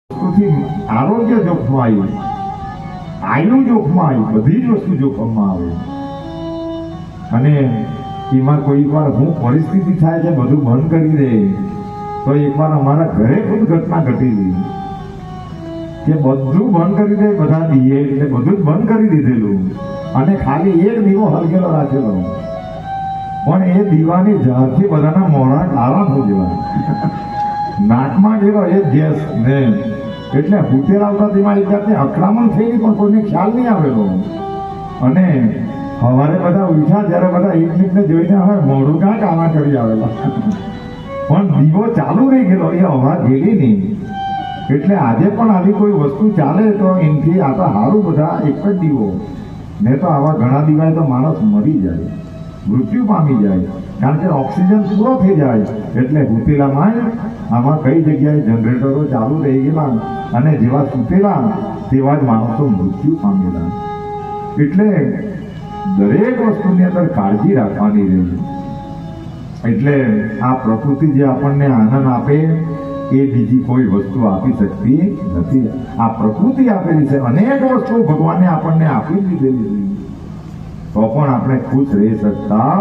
વસ્તુથી આરોગ્ય જોખમાં આવ્યું, આયુ જોખમાં આવ્યું, બધી જ વસ્તુ જોખમમાં આવે. અને એમાં કોઈ વાર હું પરિસ્થિતિ થાય છે બધું બંધ કરી દે, તો એકવાર અમારા ઘરે ખુદ ઘટના ઘટી ગઈ કે બધું બંધ કરી દે, બધા દીએ એટલે બધું જ બંધ કરી દીધેલું અને ખાલી એક દીવો હલગેલો રાખેલો, પણ એ દીવાની ઝારથી બધાના મોઢા કાળા થઈ જવા, નાકમાં ગયેલો એ ગેસ ને એટલે ભૂતેર આવતા તેમાં એક જાતની અકળામણ થઈ ગઈ, પણ કોઈને ખ્યાલ નહીં આવેલો. અને સવારે બધા ઉઠ્યા જ્યારે બધા એકબીજને જોઈને હવે મોઢું ક્યાં કાળા કરી આવેલા, પણ દીવો ચાલુ રહી ગયેલો, એ અવાજ ગયેલી નહીં. એટલે આજે પણ આવી કોઈ વસ્તુ ચાલે તો એનાથી આ તો સારું બધા એક જ દીવો, ને તો આવા ઘણા દીવાય તો માણસ મરી જાય, મૃત્યુ પામી જાય, કારણ કે ઓક્સિજન પૂરો થઈ જાય. એટલે સુતેલામાં આમાં કઈ જગ્યાએ જનરેટરો ચાલુ રહી ગયેલા અને જેવા સુતેલા તેવા જ માણસો મૃત્યુ પામેલા. એટલે દરેક વસ્તુની અંદર કાળજી રાખવાની રહે. એટલે આ પ્રકૃતિ જે આપણને આનંદ આપે એ બીજી કોઈ વસ્તુ આપી શકતી નથી. આ પ્રકૃતિ આપેલી છે, અનેક વસ્તુ ભગવાને આપણને આપી દીધેલી, તો પણ આપણે ખુશ રહી શકતા